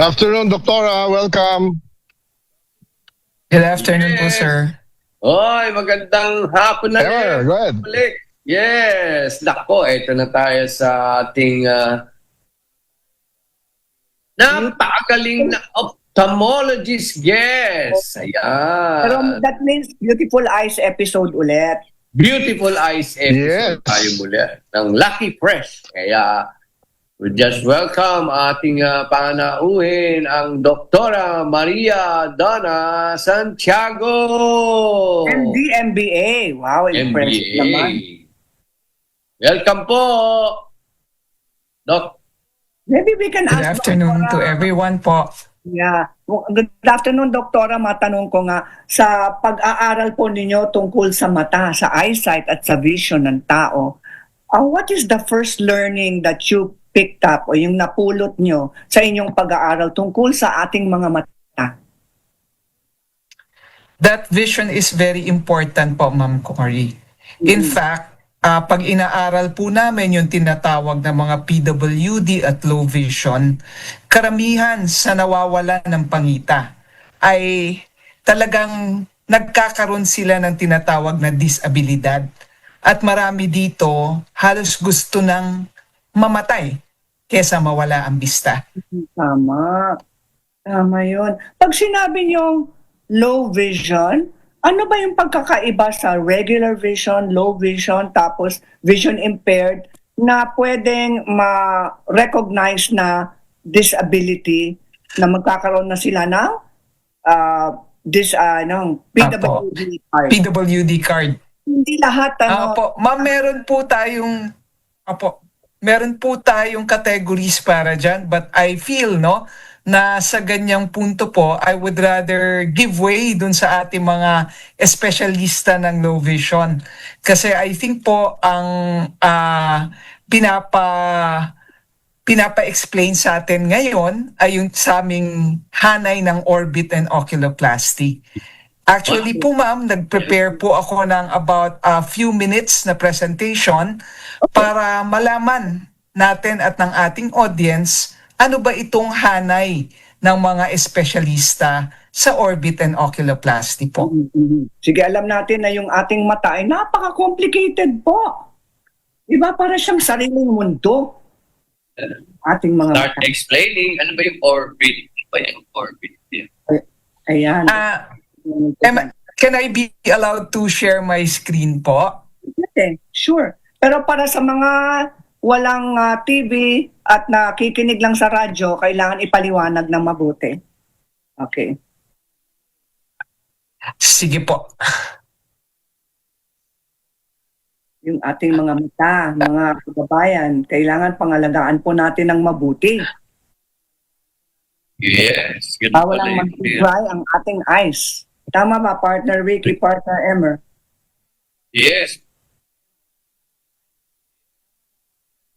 afternoon, Doktora. Welcome. Good afternoon po, sir. Oy, magandang hapon na Ever, rin. go ahead. Balik. Yes. Nako, ito na tayo sa ating napakagaling na ophthalmologist guest. Pero Ayan. that means Beautiful Eyes episode ulit. Beautiful Eyes episode Yes. tayo muli ng Lucky Fresh. Kaya we just welcome ating panauhin ang Doktora Maria Donna Santiago. MD, MBA. Wow, impressive naman. Welcome po, Doc. Maybe we can Good ask afternoon to Doktora. everyone po. Yeah. Good afternoon, Doktora. Matanong ko nga, sa pag-aaral po ninyo tungkol sa mata, sa eyesight at sa vision ng tao, what is the first learning that you picked up o yung napulot nyo sa inyong pag-aaral tungkol sa ating mga mata? That vision is very important po, Ma'am Cory. In fact, pag inaaral po namin yung tinatawag na mga PWD at low vision, karamihan sa nawawalan ng pangita ay talagang nagkakaroon sila ng tinatawag na disabilidad. At marami dito halos gusto ng mamatay kesa mawala ang bista. Tama. Tama yun. Pag sinabi niyong low vision, ano ba yung pagkakaiba sa regular vision, low vision, tapos vision impaired na pwedeng ma-recognize na disability na magkakaroon na sila ng PWD card? PWD card. Hindi lahat, Apo, ma'am, meron po tayong categories para dyan, but I feel, na sa ganyang punto po, I would rather give way dun sa ating mga espesyalista ng low vision. Kasi I think po ang pinapa-explain sa atin ngayon ay yung sa aming hanay ng orbit and oculoplasty. Actually po, ma'am, nag-prepare po ako ng about a few minutes na presentation para malaman natin at ng ating audience ano ba itong hanay ng mga espesyalista sa orbit and oculoplasty po. Sige, alam natin na yung ating mata ay napaka-complicated po. Iba, para siyang sariling mundo. Ating mga Start mata. explaining ano ba yung orbit. Ano ba yung orbit? Ayan. Can I be allowed to share my screen po? Okay, sure. Pero para sa mga walang TV at nakikinig lang sa radyo, kailangan ipaliwanag ng mabuti. Okay. Sige po. Yung ating mga mata, mga kababayan, kailangan pangalagaan po natin ng mabuti. Yes. Bawal ang mag-dry ang ating eyes. Tama ba, partner Ricky, partner Emmer? Yes.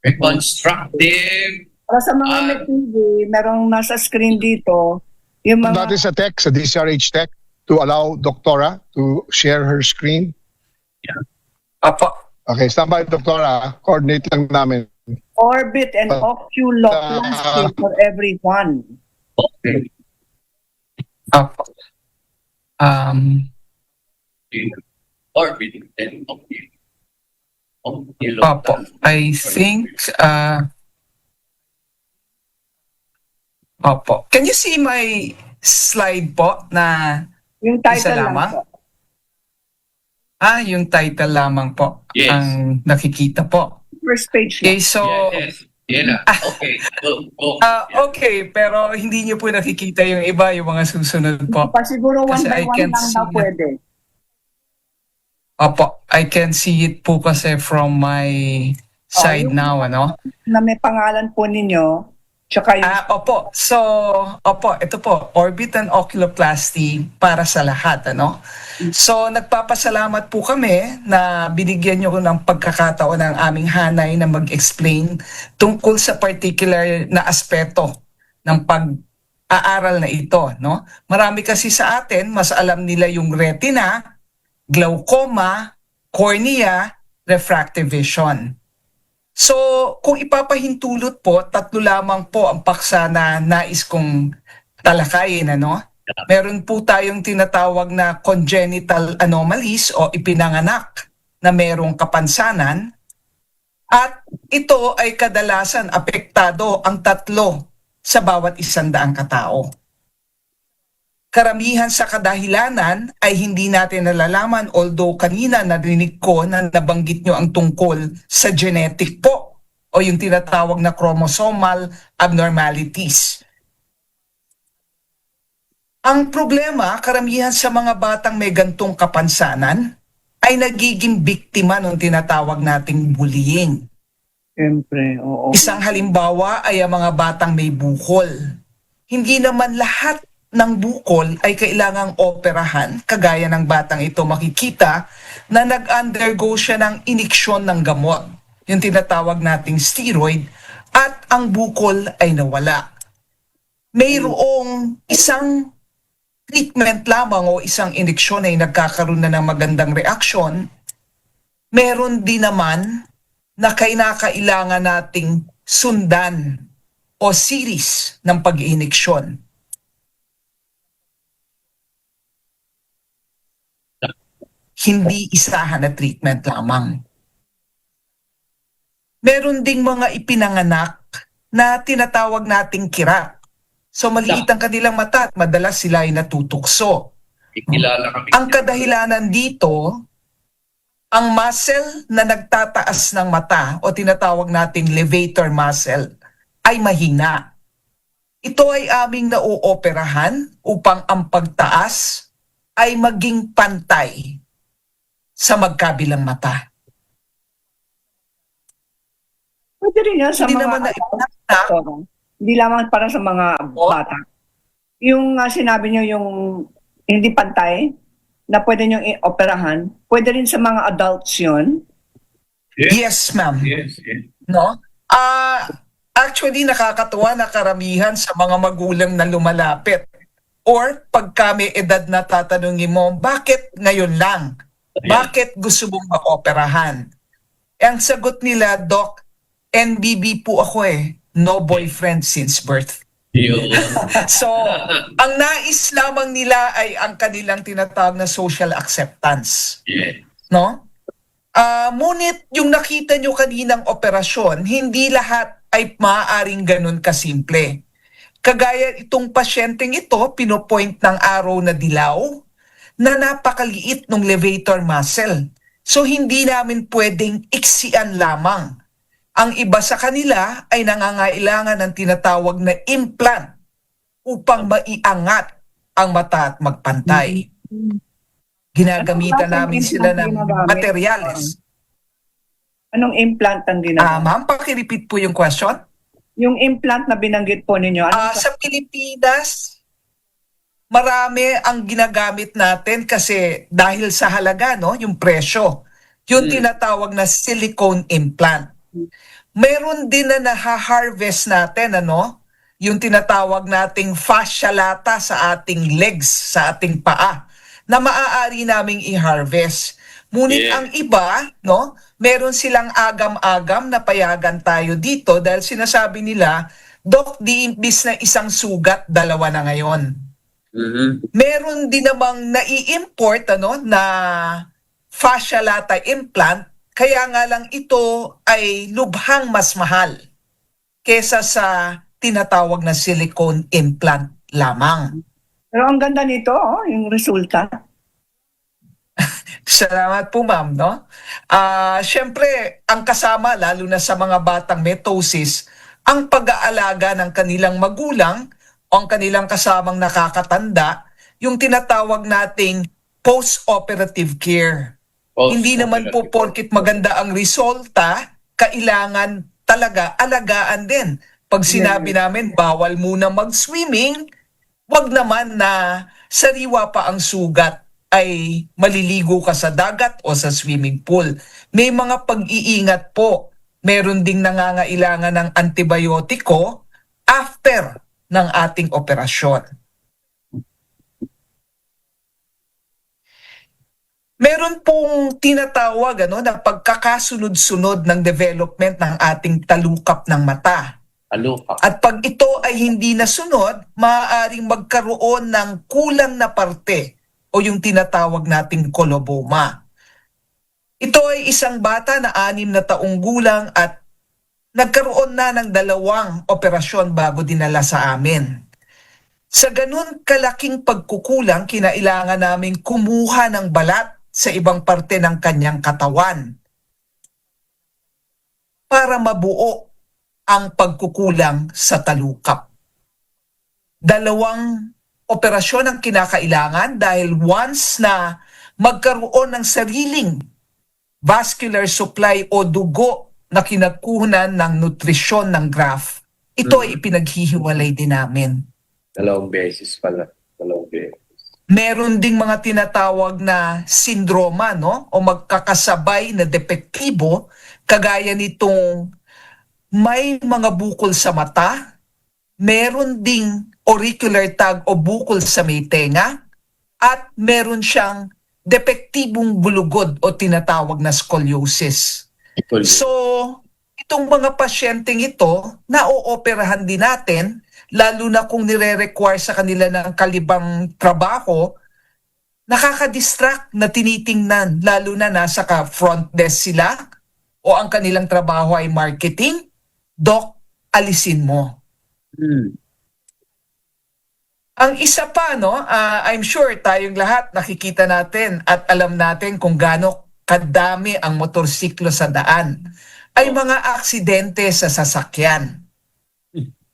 Reconstructive. Para sa mga may TV, merong nasa screen dito, yung mga... That is a tech, sa DCRH Tech, to allow Doktora to share her screen. Opo. Okay, stand by, Doktora. Coordinate lang namin. orbit and oculoplasty for everyone. Okay. Opo. Orbit and Opo. I think Opo. Can you see my slide po na Yung isa title lang lamang? po. Yung title lamang po Yes. ang nakikita po. First page Okay, lang. so Yes. Yan na. Okay. Go. okay, pero hindi niyo po nakikita yung iba, yung mga susunod po. Pa siguro one Kasi by I one can't lang see daw na. pwede. Opo, I can see it po kasi from my side yung- now, ano? Na may pangalan po ninyo, tsaka yung Opo. So, ito po, orbit and oculoplasty para sa lahat, ano? So, nagpapasalamat po kami na binigyan niyo ko ng pagkakataon ng aming hanay na mag-explain tungkol sa particular na aspeto ng pag-aaral na ito, no? Marami kasi sa atin, mas alam nila yung retina, glaucoma, cornea, refractive vision. So, kung ipapahintulot po, 3 lamang po ang paksa na nais kong talakayin, ano? Meron po tayong tinatawag na congenital anomalies o ipinanganak na merong kapansanan. At ito ay kadalasan apektado ang 3 sa bawat 100 katao. Karamihan sa kadahilanan ay hindi natin nalalaman, although kanina narinig ko na nabanggit nyo ang tungkol sa genetic po o yung tinatawag na chromosomal abnormalities. Ang problema, karamihan sa mga batang may gantong kapansanan ay nagiging biktima ng tinatawag nating bullying. Siyempre, oo. Isang halimbawa ay ang mga batang may bukol. Hindi naman lahat ng bukol ay kailangang operahan, kagaya ng batang ito makikita na nag-undergo siya ng iniksyon ng gamot, yung tinatawag nating steroid, at ang bukol ay nawala. Mayroong isang treatment lamang o isang iniksyon ay nagkakaroon na ng magandang reaksyon. Meron din naman na kailangan nating sundan o series ng pag-iiniksyon. Hindi isahan na treatment lamang. Meron ding mga ipinanganak na tinatawag nating kirat. So maliit ang kanilang mata at madalas sila ay natutukso. Ikilala kami. Ang kadahilanan dito, ang muscle na nagtataas ng mata o tinatawag nating levator muscle ay mahina. Ito ay aming nauoperahan upang ang pagtaas ay maging pantay sa magkabilang mata. Pwede rin yan sa Hindi mga naman na ipinakta. Hindi lamang para sa mga bata. Yung sinabi nyo yung hindi pantay, na pwede nyo i-operahan, pwede rin sa mga adults yun. Yes, ma'am. Yes. No? Actually, nakakatuwa na karamihan sa mga magulang na lumalapit. Or pag kami edad na tatanungin mo, bakit ngayon lang? Bakit gusto mong maoperahan? Ang sagot nila, Doc, NBB po ako no boyfriend since birth. So, ang nais lamang nila ay ang kanilang tinatawag na social acceptance. Yeah. No? Ngunit yung nakita nyo kaninang operasyon, hindi lahat ay maaaring ganun kasimple. Kagaya itong pasyenteng ito, pinopoint ng araw na dilaw na napakaliit ng levator muscle. So hindi namin pwedeng iksian lamang. Ang iba sa kanila ay nangangailangan ng tinatawag na implant upang maiangat ang mata at magpantay. Ginagamitan namin sila ng materyales. Anong implant ang ginagawa? Ma'am, pakirepeat po yung question. Yung implant na binanggit po ninyo, Sa Pilipinas, marami ang ginagamit natin kasi dahil sa halaga, no, yung presyo. Yung tinatawag na silicone implant. Meron din na naha-harvest natin, ano, yung tinatawag nating fascia lata sa ating legs, sa ating paa, na maaari naming i-harvest. Ngunit ang iba, no, meron silang agam-agam na payagan tayo dito dahil sinasabi nila, Doc, di imbis na isang sugat, 2 na ngayon. Meron din namang nai-import na fascia lata implant, kaya nga lang ito ay lubhang mas mahal kesa sa tinatawag na silicone implant lamang. pero ang ganda nito, yung resulta. Salamat po, ma'am, no? Siyempre, ang kasama, lalo na sa mga batang metosis, ang pag-aalaga ng kanilang magulang o ang kanilang kasamang nakakatanda, yung tinatawag nating post-operative care. Hindi naman po porkit maganda ang resulta, kailangan talaga alagaan din. Pag sinabi namin, bawal muna mag-swimming, wag naman na sariwa pa ang sugat ay maliligo ka sa dagat o sa swimming pool. May mga pag-iingat po. Meron ding nangangailangan ng antibiotiko after ng ating operasyon. Meron pong tinatawag na pagkakasunod-sunod ng development ng ating talukap ng mata. Aluka. At pag ito ay hindi nasunod, maaaring magkaroon ng kulang na parte o yung tinatawag nating coloboma. Ito ay isang bata na 6 na taong gulang at nagkaroon na ng 2 operasyon bago dinala sa amin. Sa ganun kalaking pagkukulang, kinailangan namin kumuha ng balat sa ibang parte ng kanyang katawan para mabuo ang pagkukulang sa talukap. 2 operasyon ang kinakailangan dahil once na magkaroon ng sariling vascular supply o dugo na kinagkuhanan ng nutrisyon ng graft, ito ay ipinaghihiwalay din namin. 2 beses pala. 2 beses. Meron ding mga tinatawag na sindroma, o magkakasabay na depektibo, kagaya nitong may mga bukol sa mata, meron ding auricular tag o bukol sa may tenga, at meron siyang depektibong bulugod o tinatawag na scoliosis. So, itong mga pasyenteng ito, na-ooperahan din natin, lalo na kung nire-require sa kanila ng kalibang trabaho, nakaka-distract na tinitingnan, lalo na nasa front desk sila o ang kanilang trabaho ay marketing. Doc, alisin mo. Ang isa pa, I'm sure tayong lahat nakikita natin at alam natin kung gaano kadami ang motorsiklo sa daan, ay mga aksidente sa sasakyan.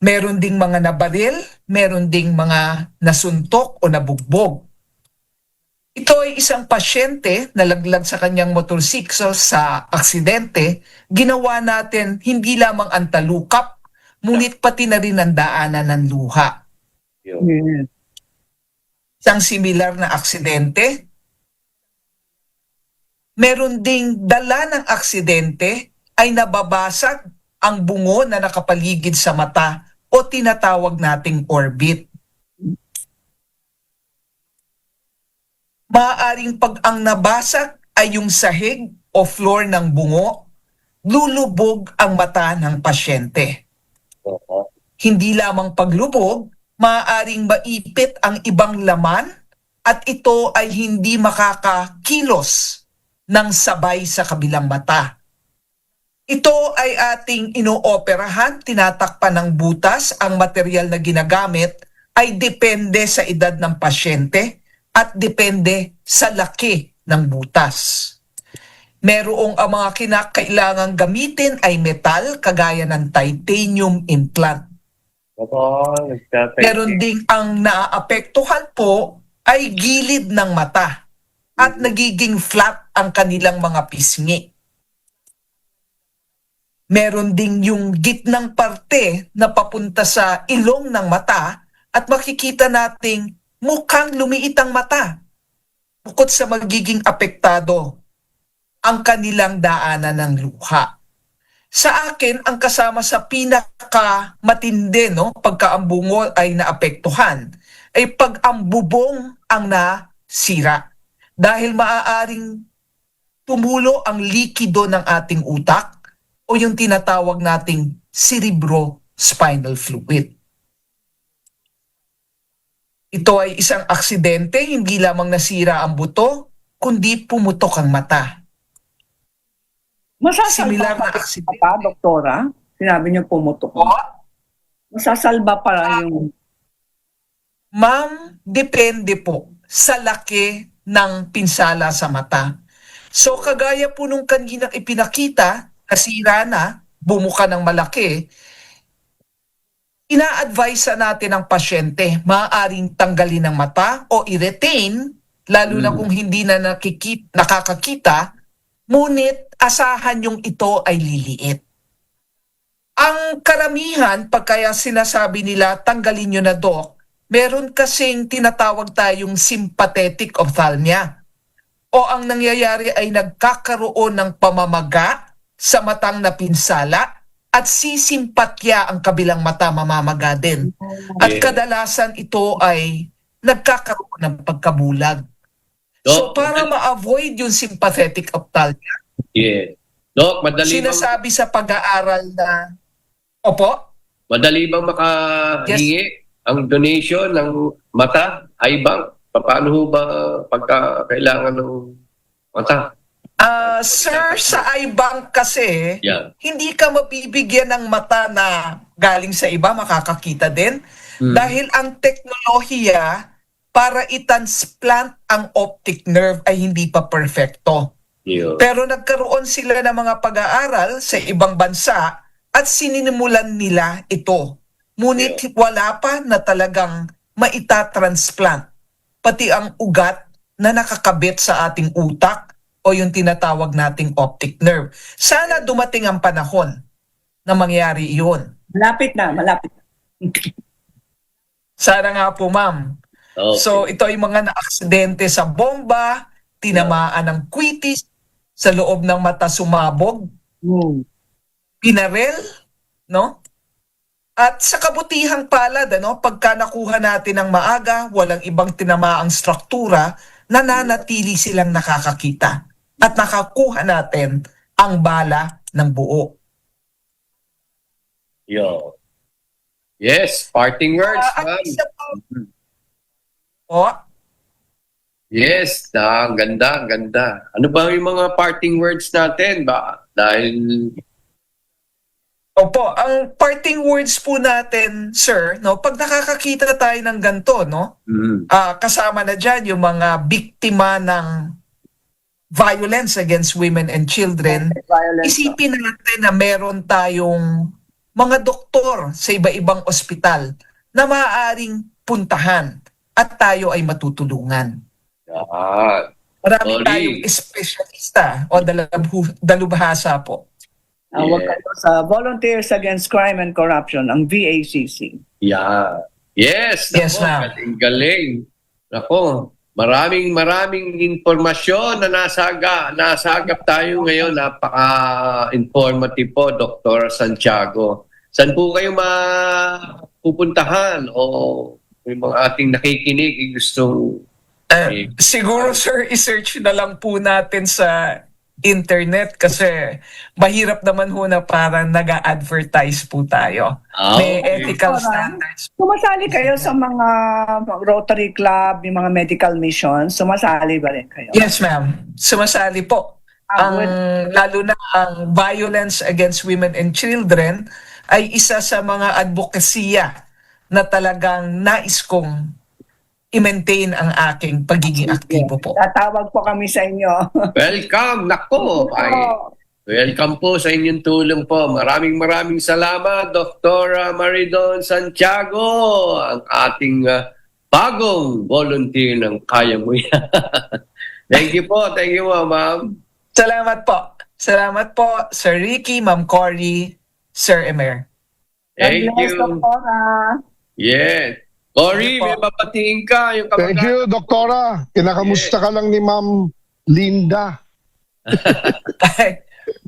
Meron ding mga nabaril, meron ding mga nasuntok o nabugbog. Ito ay isang pasyente na laglag sa kanyang motorsiklo sa aksidente. Ginawa natin hindi lamang ang talukap, ngunit pati na rin ang daanan ng luha. Yun. Isang similar na aksidente. Meron ding dala ng aksidente ay nababasag ang bungo na nakapaligid sa mata o tinatawag nating orbit. Maaaring pag ang nabasag ay yung sahig o floor ng bungo, lulubog ang mata ng pasyente. Hindi lamang paglubog, maaaring maipit ang ibang laman at ito ay hindi makakakilos ng sabay sa kabilang mata. Ito ay ating inooperahan, tinatakpan ng butas. Ang material na ginagamit ay depende sa edad ng pasyente at depende sa laki ng butas. Merong ang mga kinakailangang gamitin ay metal, kagaya ng titanium implant. Meron ding ang naaapektuhan po ay gilid ng mata at nagiging flat ang kanilang mga pisngi. Meron ding yung gitnang parte na papunta sa ilong ng mata at makikita nating mukhang lumiit ang mata. Bukod sa magiging apektado ang kanilang daanan ng luha. Sa akin, ang kasama sa pinakamatindi, pagka ang bungo ay naapektuhan, ay pag ang bubong ang nasira. Dahil maaaring tumulo ang likido ng ating utak o yung tinatawag nating cerebrospinal fluid. Ito ay isang aksidente, hindi lamang nasira ang buto, kundi pumutok ang mata. Similar na Masasalba aksidente. pa, doktora? Sinabi niyo pumutok. O, Masasalba pa yung... ma'am, depende po sa laki ng pinsala sa mata. So kagaya po nung kanina ipinakita, nasira na, bumuka ng malaki, ina-advise natin ang pasyente, maaaring tanggalin ng mata o i-retain, lalo na kung hindi na nakakakita, ngunit asahan yung ito ay liliit. Ang karamihan, pagkaya sinasabi nila, tanggalin nyo na doc, meron kasing tinatawag tayong sympathetic ophthalmia. O ang nangyayari ay nagkakaroon ng pamamaga sa matang napinsala at sisimpatya ang kabilang mata mamamaga din. At kadalasan ito ay nagkakaroon ng pagkabulag. So Doc, para ma-avoid yung sympathetic ophthalmia, yeah. Doc, sinasabi sa pag-aaral na, opo, madali bang makahingi ang donation ng mata, eye bank? Paano ho ba pagka kailangan ng mata? sir, sa iBank kasi, Yeah. hindi ka mabibigyan ng mata na galing sa iba, makakakita din. Hmm. Dahil ang teknolohiya para i-transplant ang optic nerve ay hindi pa perfecto. Yeah. Pero nagkaroon sila ng mga pag-aaral sa ibang bansa at sininimulan nila ito. Ngunit wala pa na talagang maita-transplant. Pati ang ugat na nakakabit sa ating utak o yung tinatawag nating optic nerve. Sana dumating ang panahon na mangyari iyon. Malapit na, malapit na. Sana nga po, ma'am. Okay. So ito ay mga na-aksidente sa bomba, tinamaan ng kwitis, sa loob ng mata sumabog, pinarel, no? At sa kabutihang palad, pagka nakuha natin ng maaga, walang ibang tinamaang struktura, nananatili silang nakakakita. At nakakuha natin ang bala ng buo. Yo. Yes, parting words, At ma'am. isa pa, po, Yes, ang ganda, ang ganda. Ano ba yung mga parting words natin? Ba? Dahil, opo, ang parting words po natin, sir, pag nakakakita tayo ng ganito, kasama na dyan yung mga biktima ng violence against women and children, Violence. isipin natin na meron tayong mga doktor sa iba-ibang ospital na maaaring puntahan at tayo ay matutulungan. Marami Sorry. tayong espesyalista o dalubhasa po. Huwag kayo sa Volunteers Against Crime and Corruption, ang VACC. yeah. Yes, Yes, nako, ma'am. galing. Nako, maraming informasyon na nasagap tayo ngayon. Napaka-informative po, Dr. Santiago. Saan po kayo mapupuntahan o yung mga ating nakikinig gustong Siguro, sir, i-search na lang po natin sa internet kasi mahirap naman ho na parang nag-a-advertise po tayo. May okay. ethical standards. Sumasali kayo sa mga Rotary Club, yung mga medical missions, sumasali ba rin kayo? Yes, ma'am. Sumasali po. Lalo na ang violence against women and children ay isa sa mga advokasya na talagang nais kong i-maintain ang aking pagiging aktibo po. Tatawag po kami sa inyo. Welcome! Nako! Ay, welcome po sa inyong tulong po. Maraming salamat, Dr. Maridon Santiago, ang ating bagong volunteer ng Kaya Mo Yan. Thank you po, ma'am. Salamat po. Salamat po, Sir Ricky, Ma'am Cory, Sir Emer. Thank God bless, you. Doktora. Yes. Cory, Thank you po. may papatiin ka. Yung Thank you, Doktora. Kinakamusta ka lang ni Ma'am Linda.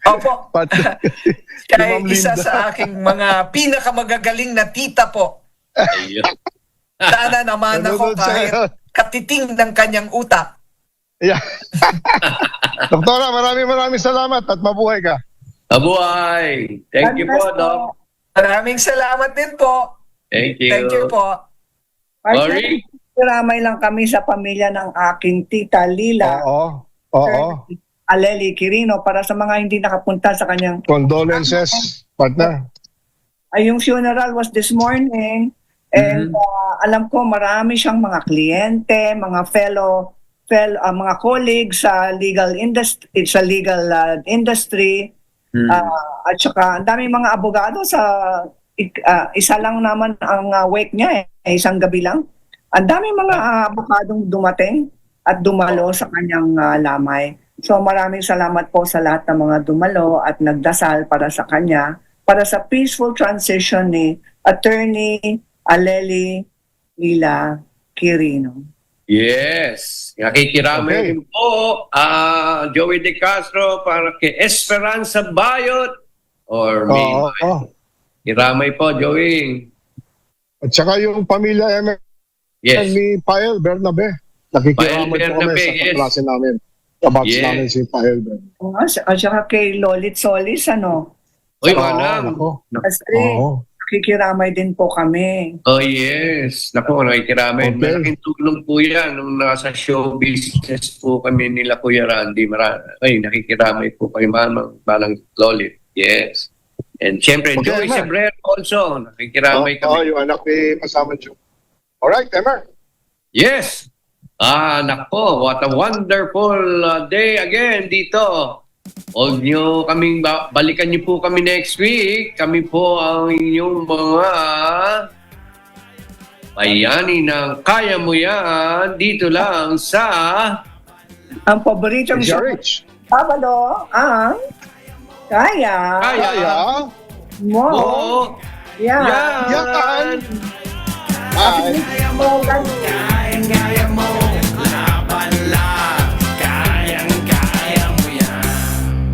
Opo. Kaya Ma'am isa Linda. sa aking mga pinakamagagaling na tita po. Ayun. Sana naman ako Nanonood sa'yo. kahit katiting ng kanyang utak. Yeah. Doktora, maraming salamat at mabuhay ka. Abuhay. Thank you po, God bless Doc. Maraming salamat din po. Thank you. Thank you po. Cory? Ramay lang kami sa pamilya ng aking tita Lila. Oo. Aleli Quirino, para sa mga hindi nakapunta sa kanyang Condolences, partner. yung funeral was this morning and alam ko marami siyang mga kliyente, mga fellow mga colleagues sa legal industry at saka ang daming mga abogado sa isa lang naman ang wake niya isang gabi lang. Ang daming mga abogadong dumating at dumalo sa kanyang lamay. So maraming salamat po sa lahat ng mga dumalo at nagdasal para sa kanya, para sa peaceful transition ni Attorney Aleli Lila Quirino. Yes. Nakikiramay Okay. rin po Joey De Castro para kay Esperanza Bayot or Oo. Kiramay po, Joey. At saka yung pamilya Yes. ni Pael Bernabe. Nakikiramay Pael po kami Bernabe, sa yes. kaklase namin. Kabatch Yes. namin si Pael Bernabe. At saka kay Lolit Solis, ano? Uy, Oo, manang. nako. Kasi Oo. nakikiramay din po kami. Oh yes. Naku, nakikiramay. Okay. Malaking tulong po yan nung nasa show business po kami nila Kuya Randy. Nakikiramay po kay Manang Lolit. Yes. And syempre, Okay, Joey Emma. Sebrero also. Nakikiramay Oo, kami. yung anak ni Masama Joe. Alright, Emer. Yes. Nako, what a wonderful day again dito. Huwag nyo kaming balikan niyo po kami next week. Kami po ang inyong mga bayani ng Kaya Mo Yan dito lang sa Ang paboritong Is show, Rich. Sabado, ang Kaya Kaya. Mo Oh, Yan. yan. Yan. Bye. Mo Yan.